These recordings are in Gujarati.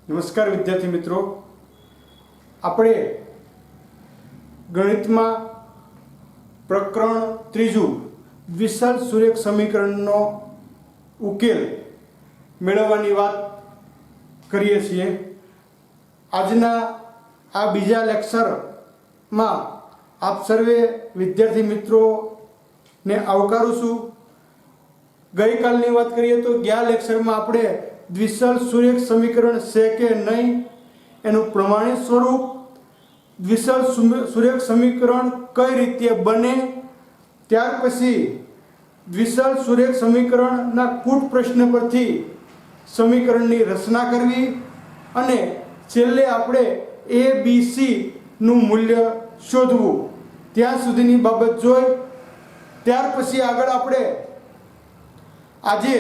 નમસ્કાર વિદ્યાર્થી મિત્રો, આપણે ગણિતમાં પ્રકરણ ત્રીજું દ્વિસર સુરેખ સમીકરણનો ઉકેલ મેળવવાની વાત કરીએ છીએ. આજના આ બીજા લેક્ચરમાં આપ સર્વે વિદ્યાર્થી મિત્રોને આવકારું છું. ગઈકાલની વાત કરીએ તો ગયા લેક્ચરમાં આપણે દ્વિસર સુરેખ સમીકરણ છે કે નહીં એનું પ્રમાણિત સ્વરૂપ, દ્વિસર સુરેખ સમીકરણ કઈ રીતે બને, ત્યાર પછી દ્વિસર સુરેખ સમીકરણના કૂટ પ્રશ્ન પરથી સમીકરણની રચના કરવી અને છેલ્લે આપણે એ બી સી નું મૂલ્ય શોધવું, ત્યાં સુધીની બાબત જોઈ. ત્યાર પછી આગળ આપણે આજે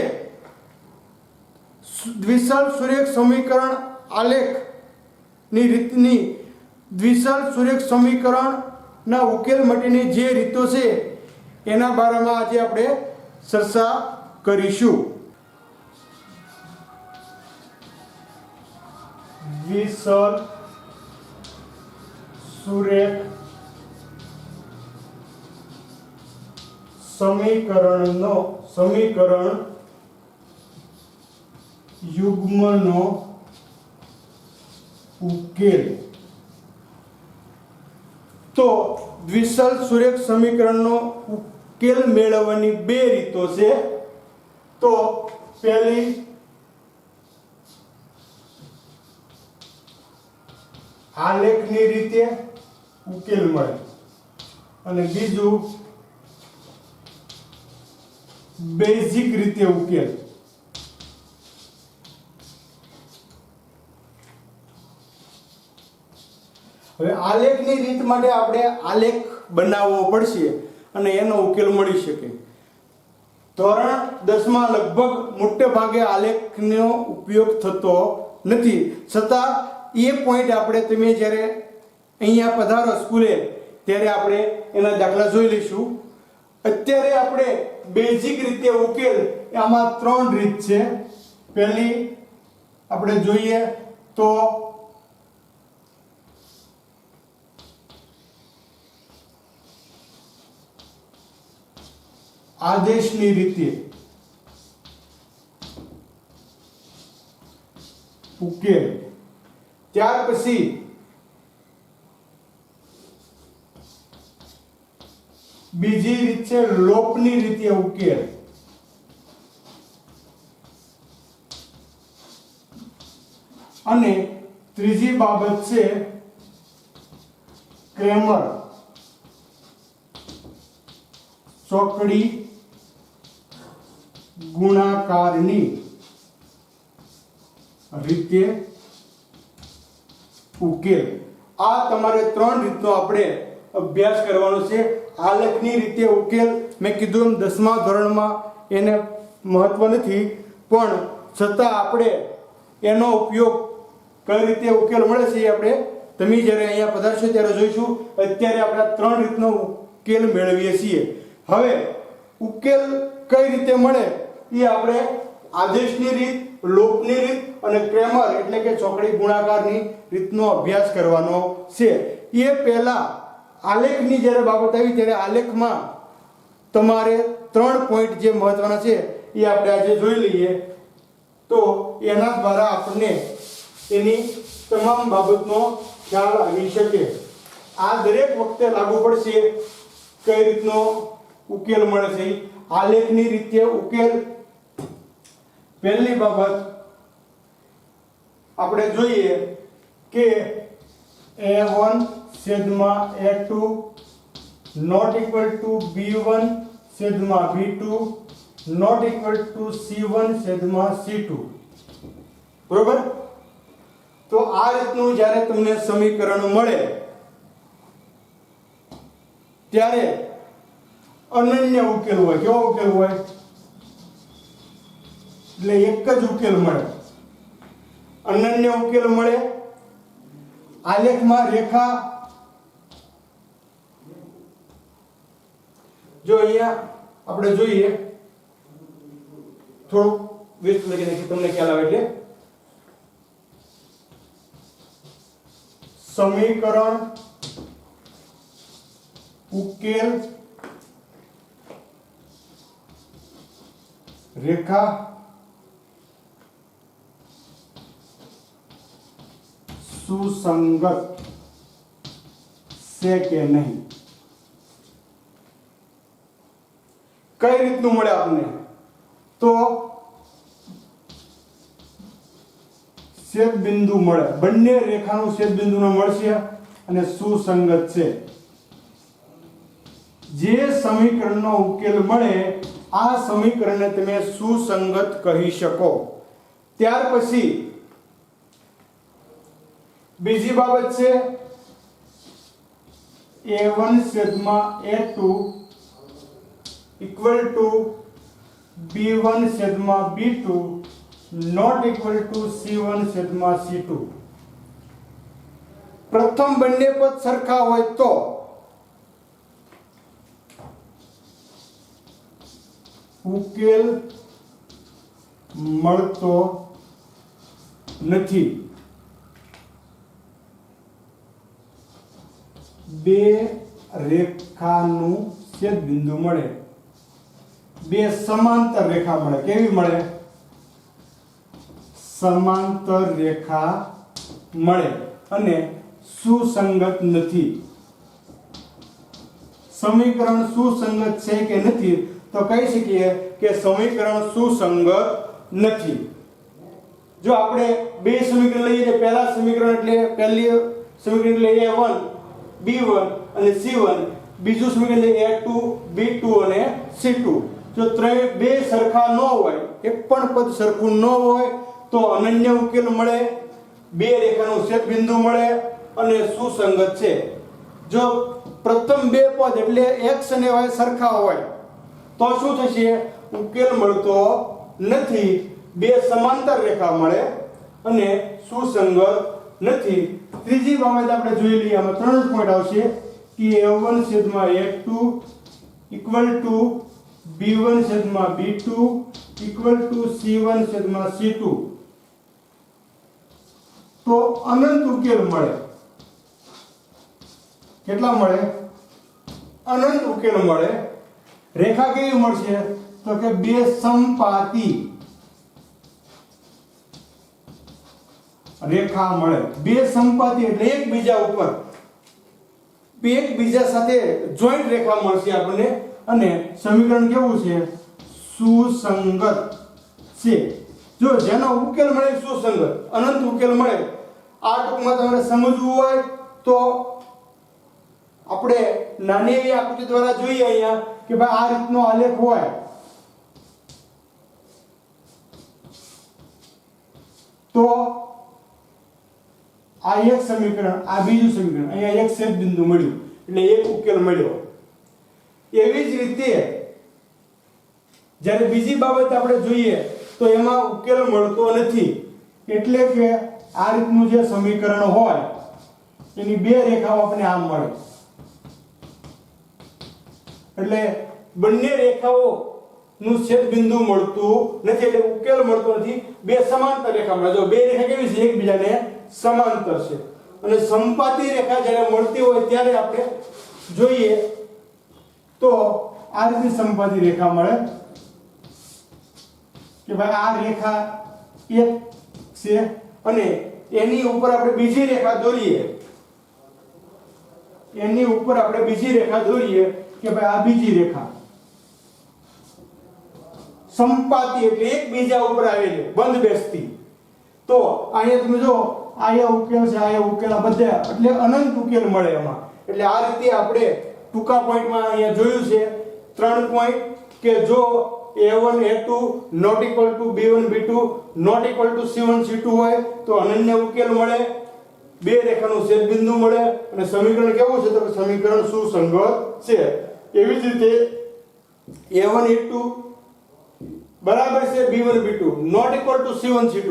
દ્વિસર સુરેખ સમીકરણ આલેખની રીતની દ્વિસર સુરેખ સમીકરણના ઉકેલ માટેની જે રીતો છે એના બારામાં આજે આપણે ચર્ચા કરીશું. દ્વિસર સુરેખ સમીકરણ યુગ્મનો ઉકેલ. તો દ્વિસર સુરેખ સમીકરણનો ઉકેલ મેળવવાની બે રીતો છે. તો પહેલી આલેખની રીતે ઉકેલ મળે અને બીજું બેઝિક રીતે ઉકેલ. હવે આલેખની રીત માટે આપણે આલેખ બનાવવો પડશે અને એનો ઉકેલ મળી શકે. ધોરણ 10 માં લગભગ મોટે ભાગે આલેખનો ઉપયોગ થતો નથી, છતાં એ પોઈન્ટ આપણે તમે જ્યારે અહીંયા પધારો સ્કૂલે ત્યારે આપણે એના દાખલા જોઈ લઈશું. અત્યારે આપણે બેઝિક રીતે ઉકેલ, આમાં 3 રીત છે. પહેલી આપણે જોઈએ તો આદેશની રીતે ઉકેલ. ત્યાર પછી બીજી રીત છે લોપની રીતે ઉકેલ. અને ત્રીજી બાબત છે ક્રેમર ચોકડી ગુણાકારની રીતે ઉકેલ. આ તમારે 3 રીતનો આપણે અભ્યાસ કરવાનો છે. આલેખની રીતે ઉકેલ મેં કીધું એમ 10મા ધોરણમાં એને મહત્વ નથી, પણ છતાં આપણે એનો ઉપયોગ કઈ રીતે ઉકેલ મળે છે એ આપણે તમે જ્યારે અહીંયા પધારશો ત્યારે જોઈશું. અત્યારે આપણે 3 રીતનો ઉકેલ મેળવીએ છીએ. હવે ઉકેલ કઈ રીતે મળે એ આપણે આદેશની રીત, લોપની રીત અને ક્રેમર એટલે કે ચોકડી ગુણાકારની રીતનો અભ્યાસ કરવાનો છે. એ પહેલા આલેખની જ્યારે બાબત આવી ત્યારે આલેખમાં તમારે 3 પોઈન્ટ જે મહત્વના છે એ આપણે આજે જોઈ લઈએ, તો એના દ્વારા આપણને એની તમામ બાબતનો ખ્યાલ આવી શકે. આ દરેક વખતે લાગુ પડશે કઈ રીતનો ઉકેલ મળે છે. આલેખની રીતે ઉકેલ. પહેલી બાબત આપણે જોઈએ કે a1 છેદમાં a2 not equal two b1 છેદમાં b2 not equal two c1 છેદમાં c2. બરોબર? તો આ રીતનું જ્યારે તમને સમીકરણ મળે ત્યારે અનન્ય ઉકેલ હોય. કેવો ઉકેલ હોય? એટલે એક જ ઉકેલ મળે, અનન્ય ઉકેલ મળે. આલેખમાં રેખા જો અહીંયા આપણે જોઈએ થોડુંક વેસ્ટ લખી નાખી તમને ખ્યાલ આવે એટલે સમીકરણ ઉકેલ રેખા સુસંગત છે કે નહીં. કઈ રીતનું મળે આપને? તો છેદ બિંદુ મળે, બંને રેખાનું છેદ બિંદુનો મળશે અને સુસંગત છે. જે સમીકરણનો ઉકેલ મળે આ સમીકરણને તમે સુસંગત કહી શકો. ત્યાર પછી બીજી બાબત છે a1 છેદમાં a2 equal to b1 છેદમાં b2 not equal to c1 છેદમાં c2. પ્રથમ બંને પદ સરખા હોય તો ઉકેલ મળતો નથી. બે રેખાનું છેદ બિંદુ મળે, બે સમાંતર રેખા મળે. કેવી મળે? સમાંતર રેખા મળે અને સુસંગત નથી. સમીકરણ સુસંગત છે કે નથી તો કહી શકીએ કે સમીકરણ સુસંગત નથી. જો આપણે બે સમીકરણ લઈએ, પહેલા સમીકરણ એટલે પહેલી સમીકરણ એટલે a1 b1 અને c1, બીજું સમીકરણ એટલે a2 b2 અને c2. જો બે સરખા ન હોય, એક પણ પદ સરખું ન હોય તો અનન્ય ઉકેલ મળે, બે રેખાનું છેદ બિંદુ મળે અને સુસંગત છે. જો પ્રથમ બે પદ એટલે x અને y સરખા હોય તો શું થશે? ઉકેલ મળતો નથી, બે સમાંતર રેખા મળે અને સુસંગત નથી. ત્રીજી બાબત આપણે જોઈ લઈએ. આમાં ત્રણ પોઈન્ટ આવશે કે a1 છેદમાં a2 equal to b1 છેદમાં b2 equal to c1 છેદમાં c2. તો અનંત ઉકેલ મળે. કેટલા મળે? અનંત ઉકેલ મળે. રેખા કેવી મળશે? તો કે બે સમપાતી રેખા મળે. બે સમપાતી એટલે એકબીજા ઉપર એકબીજા સાથે જોઈન્ટ રેખા મળશે આપણને અને સમીકરણ કેવું છે? સુસંગત છે. જો જેનો ઉકેલ મળે સુસંગત, અનંત ઉકેલ મળે. આ ટૂંકમાં તમારે સમજવું હોય તો આપણે નાની એવી આકૃતિ દ્વારા જોઈએ અહીંયા કે ભાઈ આ રીતનો આલેખ હોય તો આ એક સમીકરણ, આ બીજું સમીકરણ, અહીંયા એક છેદ બિંદુ મળ્યું એટલે એક ઉકેલ મળ્યો. એવી જ રીતે જ્યારે બીજી બાબત આપણે જોઈએ તો એમાં ઉકેલ મળતો નથી. એટલે કે આ રીતનું જે સમીકરણ હોય એની બે રેખાઓ આપણે આમ મળે એટલે બંને રેખાઓ નું છેદ બિંદુ મળતું નથી એટલે ઉકેલ મળતો નથી. બે સમાંતર રેખા મળે. જો બે રેખા કેવી છે? એકબીજાને સમાંતર છે. અને સમપાતી રેખા જ્યારે મળતી હોય ત્યારે આપણે જોઈએ તો આ રીતની સમપાતી રેખા મળે કે ભાઈ આ રેખા એક છે અને એની ઉપર આપણે બીજી રેખા દોરીએ, એની ઉપર આપણે બીજી રેખા દોરીએ કે ભાઈ આ બીજી રેખા સંપાતી એટલે એકબીજા ઉપર આવેલી બંધ બેસતી. તો અહીંયા તમે જો આયા ઉકેલ છે, આયા ઉકેલ, આ બધા એટલે અનંત ઉકેલ મળે એમાં. એટલે આ રીતે આપણે ટૂંકા પોઈન્ટમાં અહીંયા જોયું છે 3 પોઈન્ટ કે જો a1 a2 not equal to b1 b2 not equal to c1 c2 હોય તો અનન્ય ઉકેલ મળે, બે રેખાનું છેદ બિંદુ મળે અને સમીકરણ કેવું છે? તો સમીકરણ સુસંગત છે. એવી જ રીતે a1 a2 બરાબર છે b1 b2 not equal to c1 c2.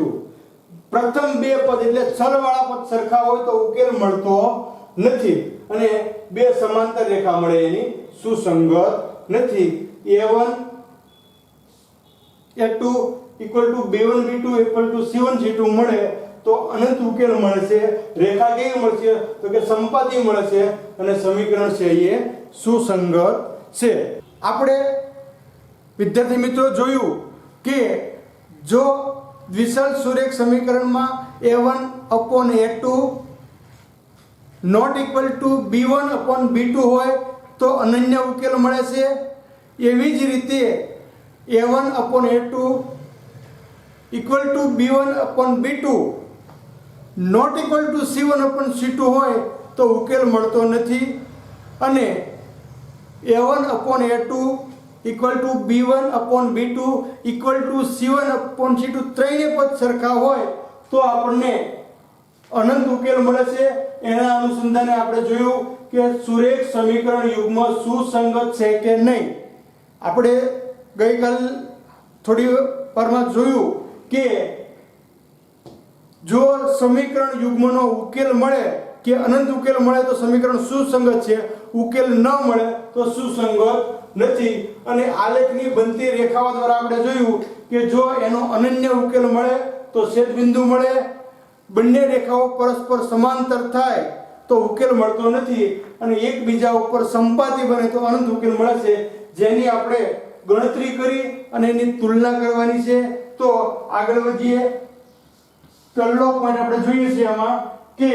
પ્રથમ બે પદ એટલે છલવાળા પદ સરખા હોય તો ઉકેલ મળતો નથી અને બે સમાંતર રેખા મળે એની સુસંગત નથી. a1 a2 equal to b1 b2 equal to c1 c2 મળે તો અનંત ઉકેલ મળશે. રેખા કેવી મળશે? તો કે સંપાતી મળશે અને સમીકરણ છે એ સુસંગત છે. આપણે વિદ્યાર્થી મિત્રો જોયું કે જો દ્વિસલ સુરેખ સમીકરણમાં a1/a2 not equal to b1/b2 હોય તો અનન્ય ઉકેલ મળે છે. એવી જ રીતે a1/a2 equal to b1/b2 not equal to c1/c2 હોય તો ઉકેલ મળતો નથી. અને a1/a2 equal to b1/b2 equal to c1/c2 ત્રણેય પદ સરખા હોય તો આપણને અનંત ઉકેલ મળે છે. એના અનુસંધાને આપણે જોયું કે સુરેખ સમીકરણ યુગ્મ સુસંગત છે કે નહીં. આપણે ગઈકાલ થોડી વારમાં જોયું કે જો સમીકરણ યુગ્મનો ઉકેલ મળે કે અનંત ઉકેલ મળે તો સમીકરણ સુસંગત છે, ઉકેલ ન મળે તો સુસંગત નથી. અને આલેખની બનતી રેખાઓ દ્વારા આપણે જોયું કે જો એનો અનન્ય ઉકેલ મળે તો છેદબિંદુ મળે, બંને રેખાઓ પરસ્પર સમાંતર થાય તો ઉકેલ મળતો નથી અને એકબીજા ઉપર સંપાતી બને તો અનંત ઉકેલ મળે છે, જેની આપણે ગણતરી કરી અને એની તુલના કરવાની છે. તો આગળ વધીએ. પહેલો પોઈન્ટ આપણે જોઈએ છે આમાં કે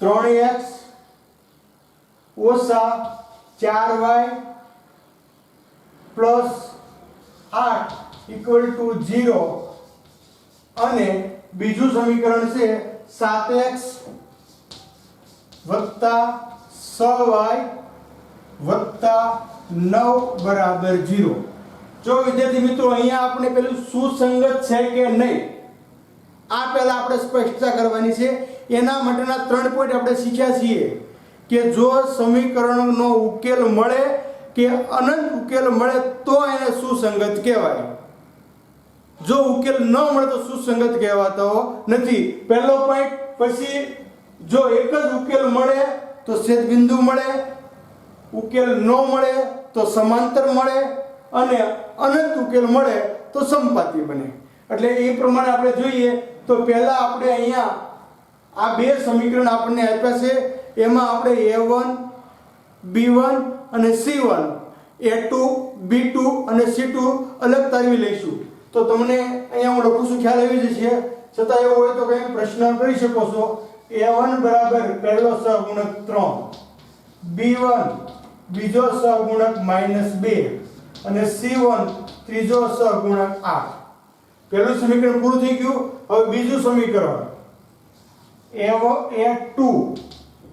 3x ઓછા 4y પ્લસ 8 ઇક્વલ ટુ 0 અને બીજું સમીકરણ છે 7x વત્તા 6y વત્તા 9 બરાબર 0. જો વિદ્યાર્થી મિત્રો અહીંયા આપણે પેલું સુસંગત છે કે નહીં આ પહેલા આપણે સ્પષ્ટતા કરવાની છે. એના માટેના 3 પોઈન્ટ આપણે શીખ્યા છીએ કે જો સમીકરણનો ઉકેલ મળે કે અનંત ઉકેલ મળે તો એને સુસંગત કહેવાય. જો ઉકેલ ન મળે તો સુસંગત કહેવાતો નથી. પહેલો પોઈન્ટ. પછી જો એક જ ઉકેલ મળે તો છેદબિંદુ મળે, ઉકેલ ન મળે તો સમાંતર મળે અને અનંત ઉકેલ મળે તો સંપાતી બને. એટલે એ પ્રમાણે આપણે જોઈએ તો પહેલા આપણે અહીંયા આ બે સમીકરણ આપણને આપ્યા છે. એમાં આપણે a1 b1 અને c1 a2 b2 અને c2 અલગ તારવી લઈશું. તો તમને અહીંયા હું લખું છું, ખ્યાલ આવી જશે. છતાં એવું હોય તો કંઈ પ્રશ્ન કરી શકો છો. a1 બરાબર પહેલો સહગુણક 3, b1 બીજો સહગુણક -2 અને c1 ત્રીજો સહગુણક 8. પહેલું સમીકરણ પૂરું થઈ ગયું. હવે બીજું સમીકરણ a2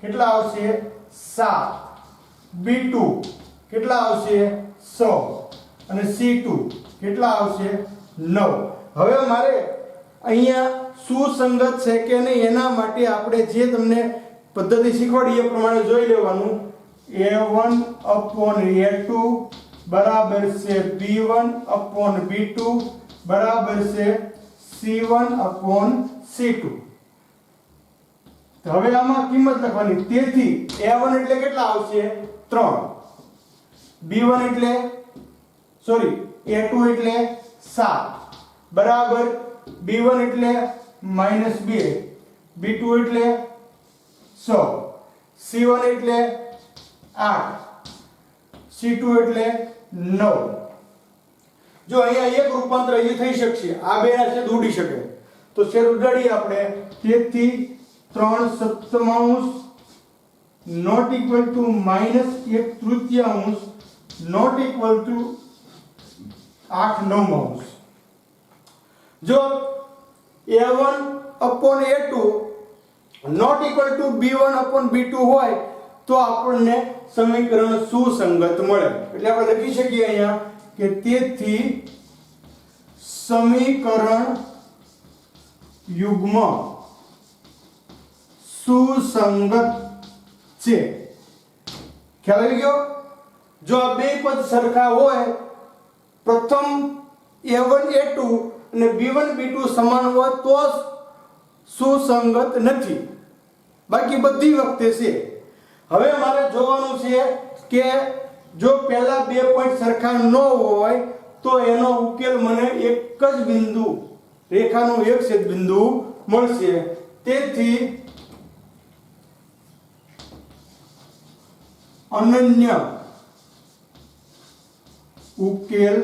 કેટલા આવશે? 7. b2 કેટલા આવશે? 6 અને c2 કેટલા આવશે? 9. હવે મારે અહીંયા સુસંગત છે કે નહીં એના માટે આપણે જે તમને પદ્ધતિ શીખવાડી એ પ્રમાણે જોઈ લેવાનું. a1/a2 બરાબર છે b1/b2 બરાબર છે c1/c2. હવે આમાં કિંમત લખવાની. તેથી a1 એટલે કેટલા આવશે? 3. b1 એટલે a2 એટલે 7 બરાબર b1 એટલે -2, b2 એટલે 6, c1 એટલે 8, c2 એટલે 9. જો અહીંયા એક રૂપાંતર અહીં થઈ શકશે, આ બેના છેદ ઉડી શકે તો છેદ ઉડાડીએ આપણે. તેથી 3/7 not equal to -1/3 not equal to 8/9. જો a1/a2 not equal to b1/b2 હોય તો આપણને સમીકરણ સુસંગત મળે. એટલે આપણે લખી શકીએ અહીંયા કે તેથી સમીકરણ યુગ્મ સુસંગત છે. ખ્યાલ આવી ગયો? જો આ બે પદ સરખા હોય, પ્રથમ a1 a2 અને b1 b2 સમાન હોય તો સુસંગત નથી, બાકી બધી વખતે છે. હવે મારે જોવાનું છે કે જો પહેલા બે પોઈન્ટ સરખા ન હોય તો એનો ઉકેલ મને એક જ બિંદુ રેખાનું એક છેદ બિંદુ મળશે. તેથી અનન્ય ઉકેલ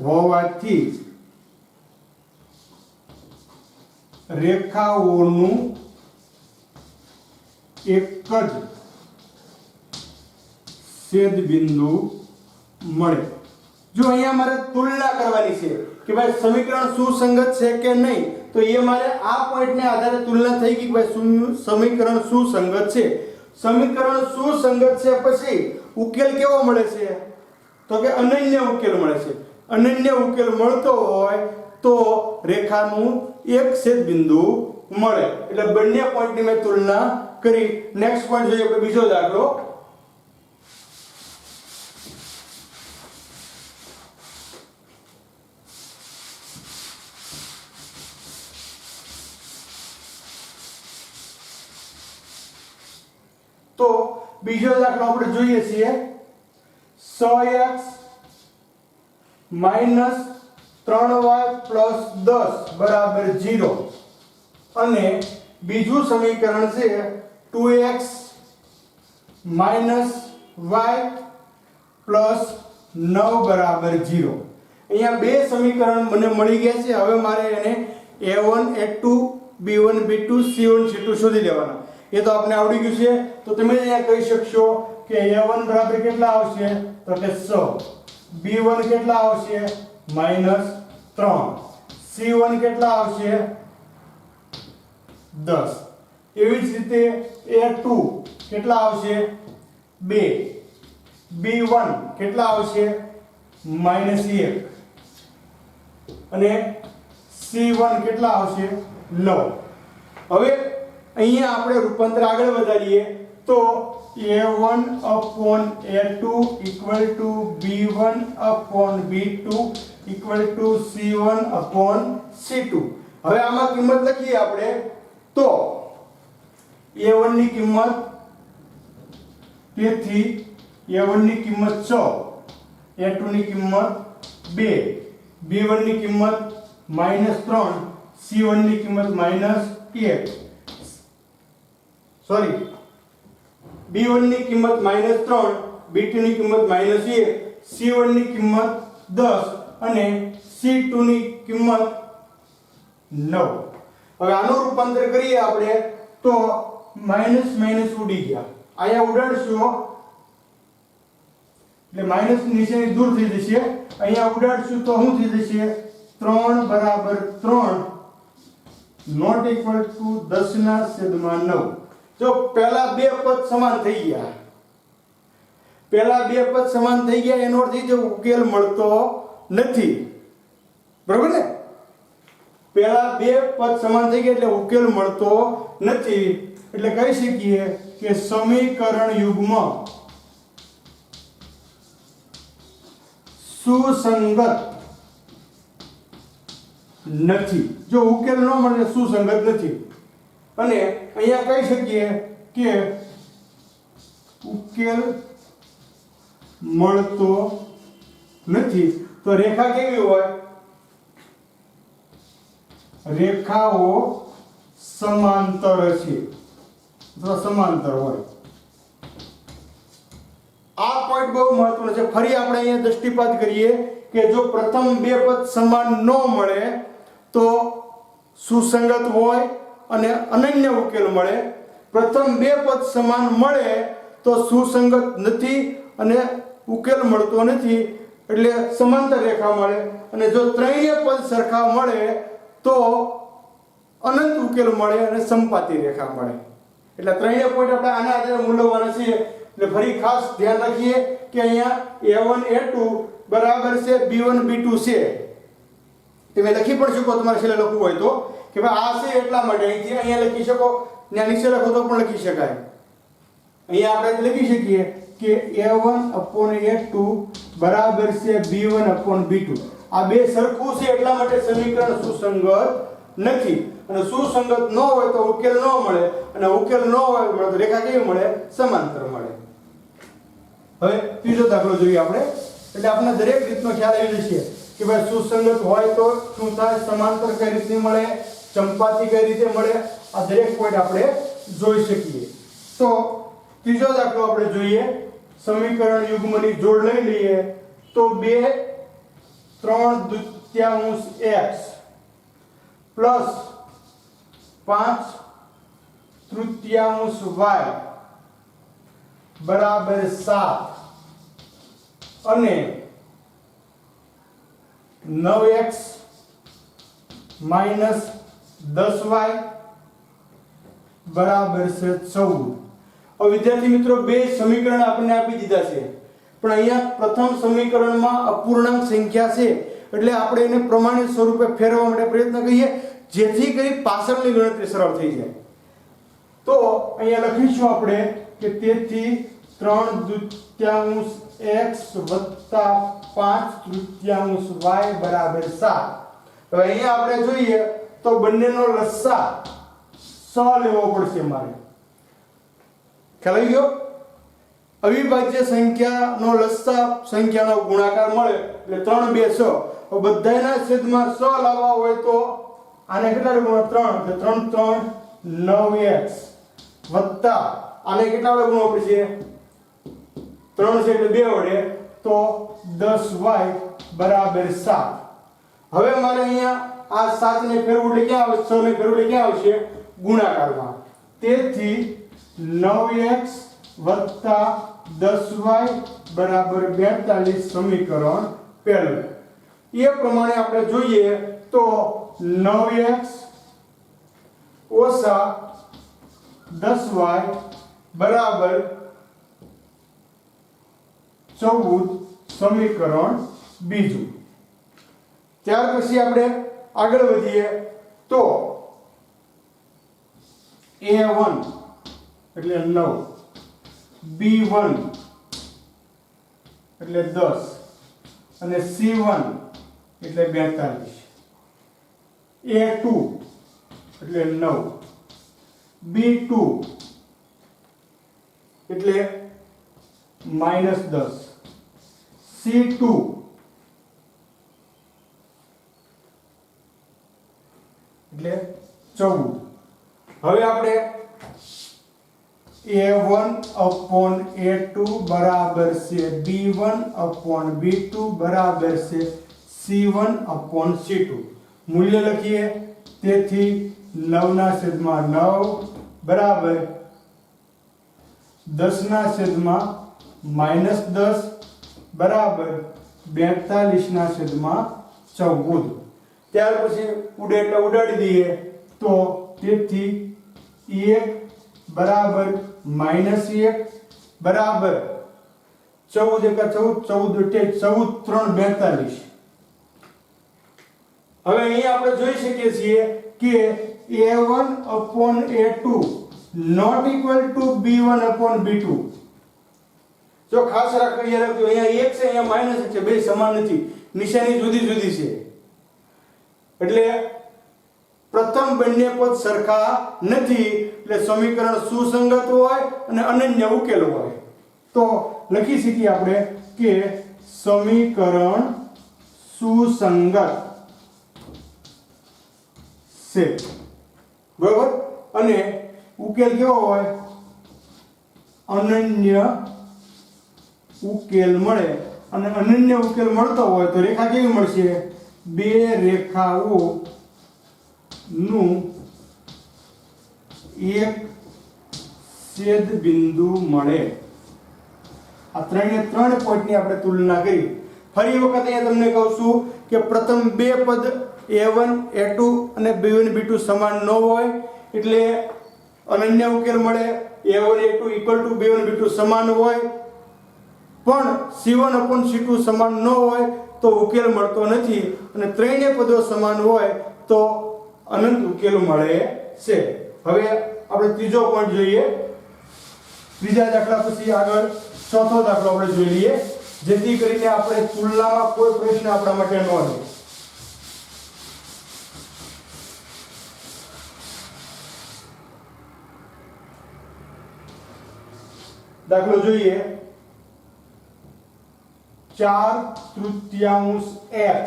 હોવાથી રેખાઓનું એક જ છેદબિંદુ મળે. જો અહીંયા મારે તુલના કરવાની છે કે ભાઈ સમીકરણ સુસંગત છે કે નહીં, તો એ મારે આ પોઈન્ટને આધારે તુલના થઈ ગઈ કે ભાઈ સમીકરણ સુસંગત છે. સમીકરણ સુસંગત છે પછી ઉકેલ કેવો મળે છે? તો કે અનન્ય ઉકેલ મળે છે. અનન્ય ઉકેલ મળતો હોય તો રેખાનું એક છેદબિંદુ મળે. એટલે બંને પોઈન્ટની મેં તુલના કરી. નેક્સ્ટ પોઈન્ટ જોઈએ આપણે, બીજો દાખલો. તો બીજો દાખલો આપણે જોઈએ છીએ 100x - 3y + 10 બરાબર 0 અને બીજું સમીકરણ છે 2x - y + 9 બરાબર 0. અહીંયા બે સમીકરણ મને મળી ગયા છે. હવે મારે એને a1 a2 b1 b2 c1 c2 શોધી લેવાના. એ તો આપણે આવડી ગયું છે. તો તમે અહીંયા કહી શકશો કે a1 બરાબર કેટલા આવશે? તો કે 100. b1 કેટલા આવશે? -3. c1 કેટલા આવશે? 10. એવી જ રીતે a2 કેટલા આવશે? 2. b1 કેટલા આવશે? -1. અને c1 કેટલા આવશે? 9. હવે અહીંયા આપણે રૂપાંતર આગળ વધારીએ તો a1 upon a2 equal to b1 upon b2 equal to c1 upon c2. હવે આમાં કિંમત લખીએ આપણે તો a1 ની કિંમત, તેથી a1 ની કિંમત 6, a2 ની કિંમત 2, b1 ની કિંમત -3, c1 ની કિંમત -1. સોરી, b1 ની કિંમત -3, b2 ની કિંમત -1, c1 ની કિંમત 10 અને c2 ની કિંમત 9. હવે આનું રૂપાંતર કરીએ આપણે તો માઈનસ માઈનસ ઉડી ગયા. અહીંયા ઉડાડશો એટલે માઈનસ નિશાની દૂર થઈ જશે. અહીંયા ઉડાડશું તો શું થઈ જશે? 3 બરાબર 3 નોટ ઇક્વલ ટુ 10^9. જો પહેલા બે પદ સમાન થઈ ગયા, એનો અર્થ એ છે ઉકેલ મળતો નથી. બરોબર ને? પહેલા બે પદ સમાન થઈ ગયા એટલે ઉકેલ મળતો નથી. એટલે કહી શકીએ કે સમીકરણ યુગ્મ સુસંગત નથી. જો ઉકેલ ન મળે સુસંગત નથી. અને અહીંયા કહી શકીએ કે ઉકેલ મળતો નથી. તો રેખા કેવી હોય? રેખાઓ સમાંતર છે, સમાંતર હોય. આ પોઈન્ટ બહુ મહત્વનો છે. ફરી આપણે અહીંયા દૃષ્ટિપાત કરીએ કે જો પ્રથમ બે પદ સમાન ન મળે તો સુસંગત હોય અને અનન્ય ઉકેલ મળે. પ્રથમ બે પદ સમાન મળે તો સુસંગત નથી અને ઉકેલ મળતો નથી, એટલે સમાંતર રેખા મળે. અને જો ત્રણેય પદ સરખા મળે તો અનંત ઉકેલ મળે અને સંપાતી રેખા મળે. એટલે ત્રણેય પોઈન્ટ આપણે આના આધારે મૂલવવાના છે. એટલે ફરી ખાસ ધ્યાન રાખીએ કે અહીંયા a1 a2 બરાબર છે b1 b2 છે. તમે લખી પણ શકો, તમારે છેલ્લે લખવું હોય તો કે ભાઈ આ છે એટલા માટે અહીંથી અહીંયા લખી શકો, ત્યાં નીચે લખો તો પણ લખી શકાય. અહીંયા આપણે લખી શકીએ કે a1 upon a2 બરાબર છે b1 upon b2. આ બે સરખું છે એટલા માટે સમીકરણ સુસંગત નથી. અને સુસંગત ન હોય તો ઉકેલ ન મળે, અને ઉકેલ ન હોય તો રેખા કેવી મળે? સમાંતર મળે. હવે ત્રીજો દાખલો જોઈએ આપણે. એટલે આપણે દરેક રીતનો ખ્યાલ આવી જશે કે ભાઈ સુસંગત હોય તો શું થાય, સમાંતર કઈ રીતની મળે, ચંપાથી કઈ રીતે મળે આ દરેક પોઈન્ટ આપણે જોઈ શકીએ. તો ત્રીજો દાખલો આપણે જોઈએ. સમીકરણ યુગ્મની જોડ લઈ લઈએ તો 2 3/2 x પ્લસ 5/3 y બરાબર 7 અને 9x માઈનસ 10y બરાબર છે 14. હવે વિદ્યાર્થી મિત્રો બે સમીકરણ આપણને આપી દીધા છે, પણ અહીંયા પ્રથમ સમીકરણમાં અપૂર્ણાંક સંખ્યા છે એટલે આપણે એને પ્રમાણિત સ્વરૂપે ફેરવવા માટે પ્રયત્ન કરીએ જેથી કરી પાછળની ગણતરી સરળ થઈ જાય. તો અહીંયા લખીશું આપણે કે તેથી 3/2 x વત્તા 5/3 y બરાબર 7. હવે અહીંયા આપણે જોઈએ તો બંનેનો લસા 6 લેવો પડશે મારે. ખ્યાલ આવી ગયો? અવિભાજ્ય સંખ્યાનો લસા સંખ્યાનો ગુણાકાર મળે એટલે 3 2 6. હવે બધાયના છેદમાં 6 લાવવા હોય તો આને કેટલા ગુણો 3 એટલે 3 3 9x વત્તા આને કેટલા વડે ગુણવો પડશે 3 છે એટલે 2 વડે તો 10y બરાબર 7. હવે મારે અહીંયા આ 7 ને ફેરવું એટલે ક્યાં આવે 6 ને ફેરવું એટલે ક્યાં આવશે ગુણાકારમાં. તેથી 9x વત્તા 10y બરાબર 42 સમીકરણ પહેલું. એ પ્રમાણે આપણે જોઈએ તો 9x ઓછા 10y બરાબર 14 સમીકરણ બીજું. ત્યાર પછી આપણે આગળ વધીએ તો a1 એટલે 9, b1 એટલે 10 અને c1 એટલે 42, a2 એટલે 9, b2 એટલે -10, c2 એટલે 14. હવે આપણે a1/a2 બરાબર છે b1/b2 બરાબર છે c1/c2 મૂલ્ય લખીએ. તેથી 9/9 બરાબર 10/-10 બરાબર 42/14. ત્યાર પછી ઉડે ઉડાડી દઈએ તો તેથી 1 બરાબર -1 બરાબર 14 * 14 એટલે 14 3 42. હવે અહીં આપણે જોઈ શકીએ છીએ કે a1/a2 not equal to b1/b2. જો ખાસ રાખીએ તો અહીંયા 1 છે અહીંયા -1 છે, બે સમાન નથી, નિશાની જુદી જુદી છે. એટલે પ્રથમ બંને પદ સરખા નથી એટલે સમીકરણ સુસંગત હોય અને અનન્ય ઉકેલ હોય. તો લખી શકીએ આપણે કે સમીકરણ સુસંગત છે, બરાબર. અને ઉકેલ કેવો હોય અનન્ય ઉકેલ મળે. અને અનન્ય ઉકેલ મળતો હોય તો રેખા કેવી મળશે બે રેખાઓ નું એક છેદ બિંદુ મળે. આ ત્રણ પોઈન્ટની આપણે તુલના કરી. ફરી વખત અહીંયા તમને કહું છું કે પ્રથમ બે પદ a1 a2 અને b1 b2 સમાન ન હોય એટલે અનન્ય ઉકેલ મળે. a1 a2 = b1 b2 સમાન હોય પણ c1/c2 સમાન ન હોય તો ઉકેલ મળતો નથી. અને ત્રણેય પદો સમાન હોય તો અનંત ઉકેલ મળે છે. હવે આપણે ત્રીજો પોઈન્ટ જોઈએ. ત્રીજા દાખલા પછી આગળ ચોથો દાખલો આપણે જોઈ લઈએ જેથી કરીને આપણે તુલનામાં કોઈ પ્રશ્ન આપણા માટે ન રહે. દાખલો જોઈએ 4/3 x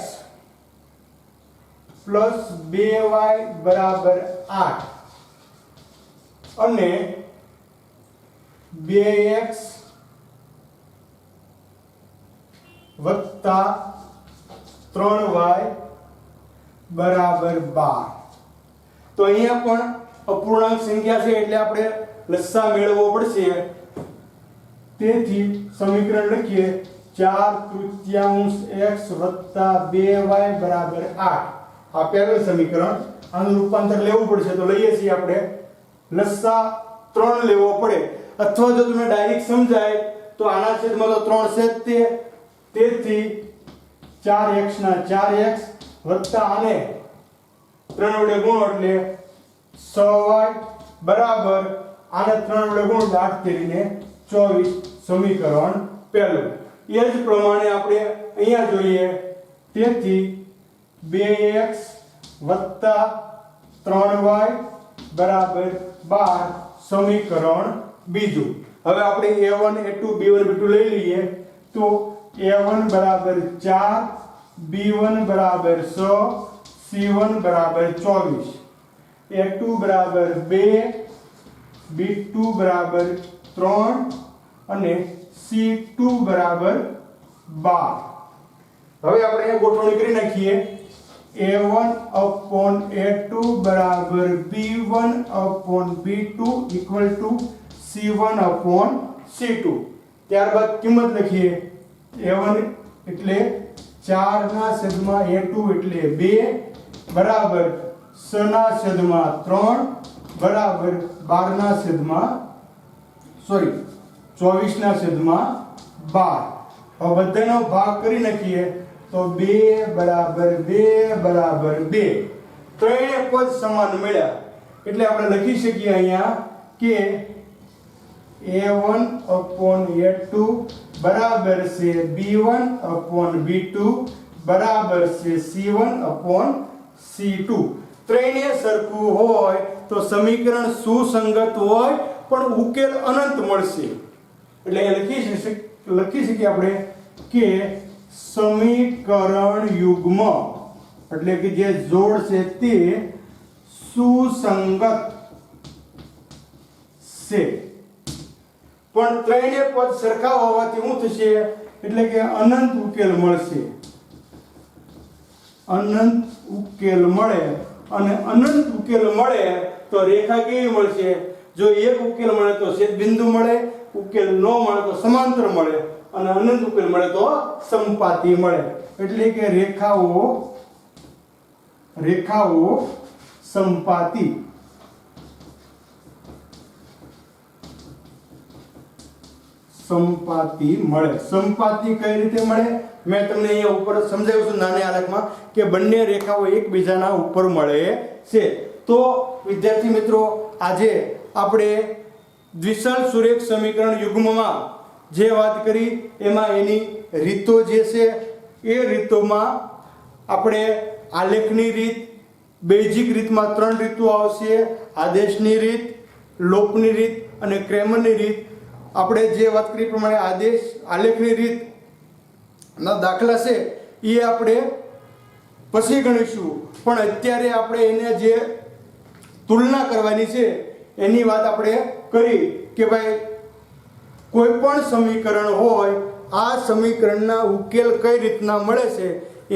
પ્લસ 2y બરાબર 8 અને 2x વત્તા 3y બરાબર 12. તો અહીંયા પણ અપૂર્ણાંક સંખ્યા છે એટલે આપણે લસા મેળવવો પડશે. તેથી સમીકરણ લખીએ 4/3 x વત્તા 2y બરાબર 8. આ પહેલું સમીકરણ. આનું રૂપાંતર લેવું પડશે તો લઈએ છીએ આપણે. લસા 3 લેવો પડે અથવા જો તમને ડાયરેક્ટ સમજાય તો આના છેદમાં તો 3 છે જ તે. તેથી 4x ના 4x વત્તા આને 3 વડે ગુણો એટલે 6y બરાબર આને 3 વડે ગુણો 8 કરીને 24 સમીકરણ પહેલું. એ જ પ્રમાણે આપણે અહીંયા જોઈએ. તેથી 2x વત્તા 3y બરાબર 12 સમીકરણ બીજું. હવે આપણે a1 a2 b1 b2 લઈ લઈએ તો a1 બરાબર 4 b1 બરાબર 6 c1 બરાબર 24 a2 બરાબર 2 b2 બરાબર 3 અને c2 બરાબર 12. હવે આપણે ગોઠવણી કરી નાખીએ. a1 upon a2 બરાબર b1 upon b2 equal to c1 upon c2. ત્યારબાદ કિંમત લખીએ. a1 એટલે 4 ના છેદમાં a2 એટલે 2 બરાબર 6 ના છેદમાં 3 બરાબર 12 ના છેદમાં 24 ના છેદમાં 12. હવે બધાનો ભાગ કરી નાખીએ તો 2 બરાબર 2 બરાબર 2. ત્રણેય પદ સમાન મળ્યા એટલે આપણે લખી શકીએ અહીંયા કે a1 upon a2 બરાબર છે b1 upon b2 બરાબર છે c1 upon c2. ત્રણેય સરખું હોય તો સમીકરણ સુસંગત હોય પણ ઉકેલ અનંત મળશે. એટલે લખી શકીએ આપણે કે સમીકરણ યુગ્મ એટલે કે જે જોડ છે તે સુસંગત છે. પણ ત્રણેય પદ સરખા હોવાથી શું થશે એટલે કે અનંત ઉકેલ મળશે. અનંત ઉકેલ મળે અને અનંત ઉકેલ મળે તો રેખા કેવી મળશે? જો એક ઉકેલ મળે તો છેદબિંદુ મળે, ઉકેલ ન મળે તો સમાંતર મળે અને અનંત ઉકેલ મળે તો સમપાતી મળે. એટલે કે રેખાઓ સમપાતી. સમપાતી મળે. સમપાતી કઈ રીતે મળે? મેં તમને અહીંયા ઉપર સમજાવ્યું છે નાની આલેખમાં કે બંને રેખાઓ એકબીજાના ઉપર મળે છે. તો વિદ્યાર્થી મિત્રો આજે આપણે દ્વિસલ સુરેખ સમીકરણ યુગ્મમાં જે વાત કરી એમાં એની રીતો જે છે એ રીતોમાં આપણે આલેખની રીત, બેઝિક રીતમાં 3 રીતો આવશે. આદેશની રીત, લોપની રીત અને ક્રેમરની રીત. આપણે જે વાત કરી પ્રમાણે આલેખની રીત ના દાખલા છે એ આપણે પછી ગણીશું. પણ અત્યારે આપણે એને જે તુલના કરવાની છે એની વાત આપણે કરી કે ભાઈ કોઈ પણ સમીકરણ હોય આ સમીકરણના ઉકેલ કઈ રીતના મળે છે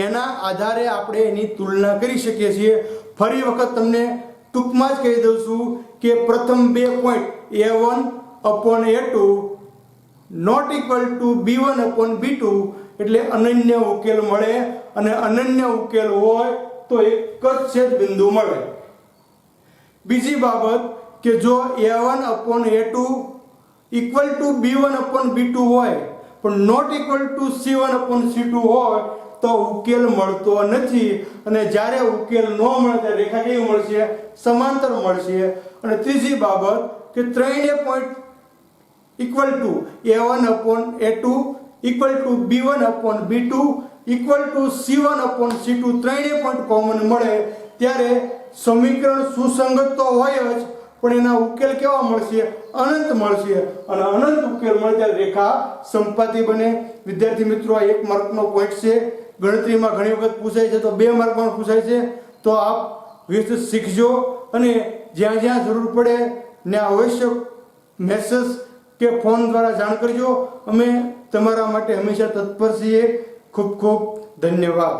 એના આધારે આપણે એની તુલના કરી શકીએ છીએ. ફરી વખત તમને ટૂંકમાં જ કહી દઉં છું કે પ્રથમ 2 point a1 upon a2 not equal to b1 upon b2 એટલે અનન્ય ઉકેલ મળે અને અનન્ય ઉકેલ હોય તો એક જ છેદ બિંદુ મળે. બીજી બાબત કે જો a1 upon a2 equal to b1 upon b2 હોય પણ not equal to c1 upon c2 હોય તો ઉકેલ મળતો નથી. અને જ્યારે ઉકેલ ન મળે ત્યારે રેખા કેવી મળશે? સમાંતર મળશે. અને ત્રીજી બાબત કે ત્રણેય point equal to a1 upon a2 equal to b1 upon b2 equal to c1 upon c2 ત્રણેય પોઈન્ટ કોમન મળે ત્યારે સમીકરણ સુસંગત તો હોય જ પણ એના ઉકેલ કેવા મળશે? અનંત મળશે. અને અનંત ઉકેલ મળે ત્યારે રેખા સમપાતી બને. વિદ્યાર્થી મિત્રો આ 1 માર્કનો પોઈન્ટ છે. ગણતરીમાં ઘણી વખત પૂછાય છે તો 2 માર્કમાં પૂછાય છે. તો આપ વિશે શીખજો અને જ્યાં જ્યાં જરૂર પડે ને અવશ્ય મેસેજ કે ફોન દ્વારા જાણ કરજો. અમે તમારા માટે હંમેશા તત્પર છીએ. ખૂબ ખૂબ ધન્યવાદ.